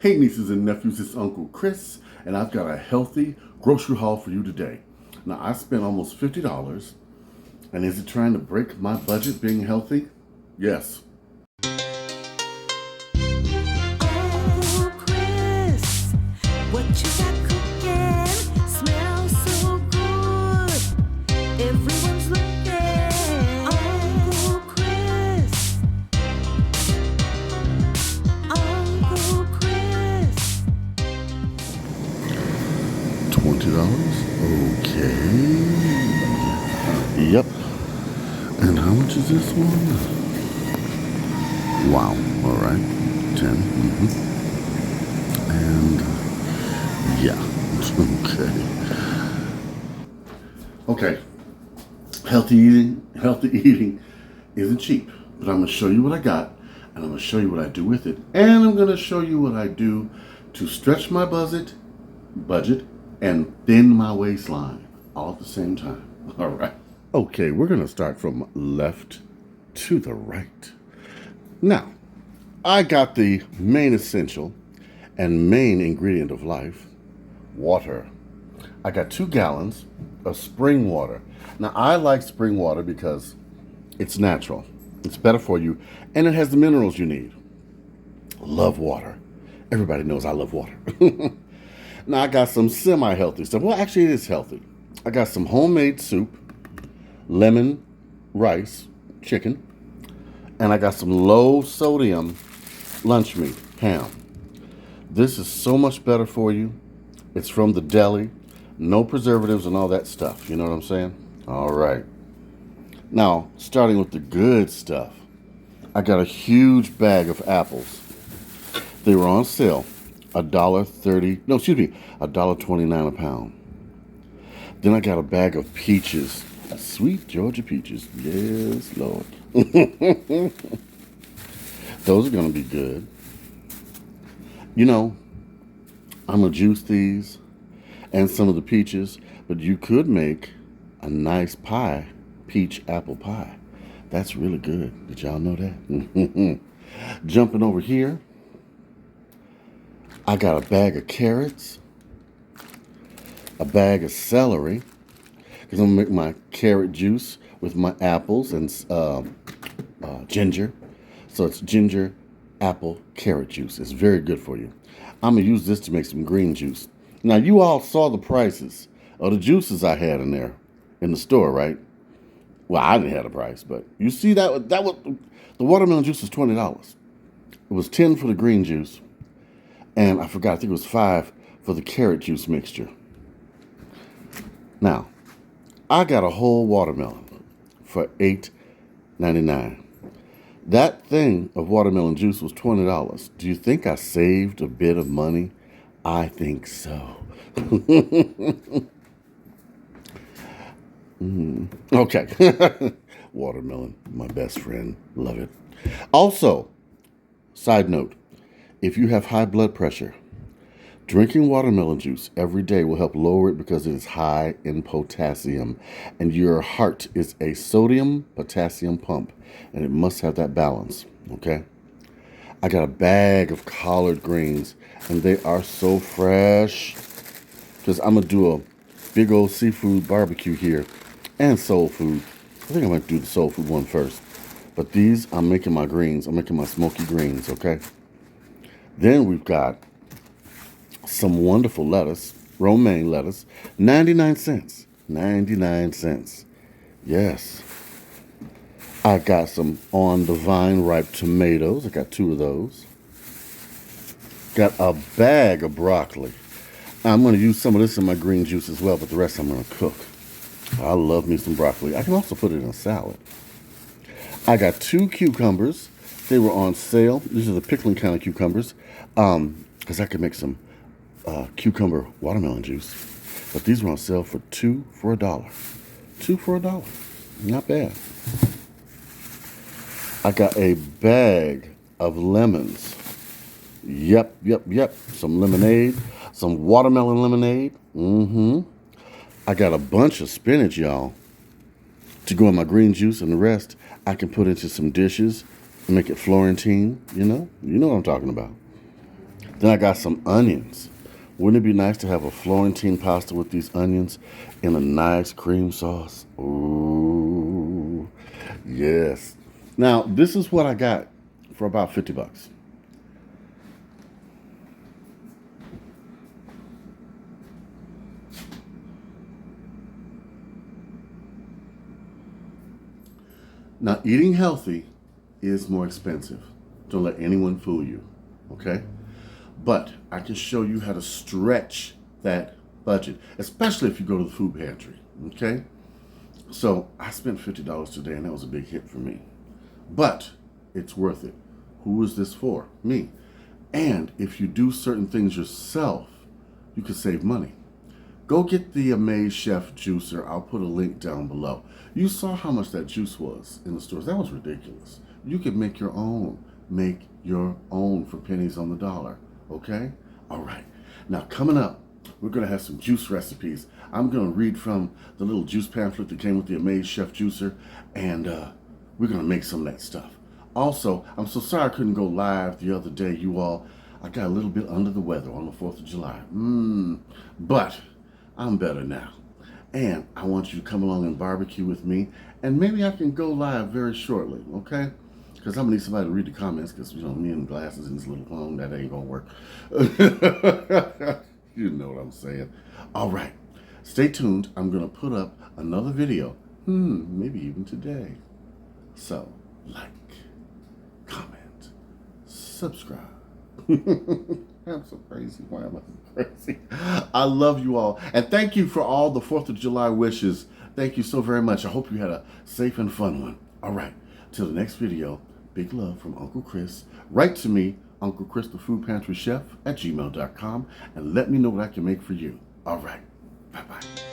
Hey nieces and nephews, it's Uncle Chris, and I've got a healthy grocery haul for you today. Now, I spent almost $50, and is it trying to break my budget being healthy? Yes. Oh, Chris, what you got cooking? Smells so good. Everyone's looking. Uncle Chris. Uncle Chris. $20? Okay. Yep. And how much is this one? Wow. All right. 10. And yeah. Okay. Healthy eating isn't cheap, but I'm gonna show you what I got, and I'm gonna show you what I do with it, and I'm gonna show you what I do to stretch my budget, and thin my waistline all at the same time. All right. Okay, we're gonna start from left to the right. Now, I got the main essential and main ingredient of life, water. I got 2 gallons of spring water. Now, I like spring water because it's natural, it's better for you, and it has the minerals you need. Love water. Everybody knows I love water. Now, I got some semi-healthy stuff. Well, actually, it is healthy. I got some homemade soup, lemon, rice, chicken, and I got some low-sodium lunch meat, ham. This is so much better for you. It's from the deli. No preservatives and all that stuff. You know what I'm saying? All right. Now, starting with the good stuff. I got a huge bag of apples. They were on sale. $1.30. No, excuse me. $1.29 a pound. Then I got a bag of peaches. Sweet Georgia peaches. Yes, Lord. Those are going to be good. You know, I'm going to juice these and some of the peaches, but you could make a nice pie, peach apple pie. That's really good. Did y'all know that? Jumping over here, I got a bag of carrots, a bag of celery, because I'm going to make my carrot juice with my apples and ginger. So it's ginger, apple, carrot juice. It's very good for you. I'm going to use this to make some green juice. Now, you all saw the prices of the juices I had in there in the store, right? Well, I didn't have a price, but you see that was the watermelon juice was $20. It was 10 for the green juice, and I forgot, I think it was 5 for the carrot juice mixture. Now, I got a whole watermelon for $8.99. That thing of watermelon juice was $20. Do you think I saved a bit of money? I think so. Okay. Watermelon, my best friend. Love it. Also, side note, if you have high blood pressure, drinking watermelon juice every day will help lower it because it is high in potassium. And your heart is a sodium-potassium pump, and it must have that balance, okay? I got a bag of collard greens, and they are so fresh. Because I'm going to do a big old seafood barbecue here and soul food. I think I'm going to do the soul food one first. But these, I'm making my greens. I'm making my smoky greens, okay? Then we've got some wonderful lettuce, romaine lettuce, 99 cents. 99 cents. Yes. I got some on the vine ripe tomatoes. I got 2 of those. Got a bag of broccoli. I'm going to use some of this in my green juice as well, but the rest I'm going to cook. I love me some broccoli. I can also put it in a salad. I got 2 cucumbers. They were on sale. These are the pickling kind of cucumbers, because I could make some cucumber watermelon juice. But these were on sale for 2 for $1. 2 for $1. Not bad. I got a bag of lemons. Yep. Some lemonade, some watermelon lemonade. I got a bunch of spinach, y'all, to go in my green juice, and the rest I can put into some dishes and make it Florentine. You know what I'm talking about. Then I got some onions. Wouldn't it be nice to have a Florentine pasta with these onions in a nice cream sauce? Ooh, yes. Now, this is what I got for about 50 bucks. Now, eating healthy is more expensive. Don't let anyone fool you, okay? But I can show you how to stretch that budget, especially if you go to the food pantry, okay? So I spent $50 today, and that was a big hit for me. But it's worth it. Who is this for? Me. And if you do certain things yourself, you can save money. Go get the Amaze Chef juicer. I'll put a link down below. You saw how much that juice was in the stores. That was ridiculous. You could make your own. Make your own for pennies on the dollar. Okay? All right. Now, coming up, we're going to have some juice recipes. I'm going to read from the little juice pamphlet that came with the Amaze Chef juicer, and we're going to make some of that stuff. Also, I'm so sorry I couldn't go live the other day, you all. I got a little bit under the weather on the 4th of July. But I'm better now. And I want you to come along and barbecue with me, and maybe I can go live very shortly, okay? Because I'm going to need somebody to read the comments, because, you know, me and glasses and this little phone, that ain't going to work. You know what I'm saying. All right. Stay tuned. I'm going to put up another video, maybe even today. So, like, comment, subscribe. I'm so crazy. Why am I so crazy? I love you all. And thank you for all the 4th of July wishes. Thank you so very much. I hope you had a safe and fun one. All right. Till the next video, big love from Uncle Chris. Write to me, Uncle Chris, the Food Pantry Chef, at gmail.com, and let me know what I can make for you. All right. Bye-bye.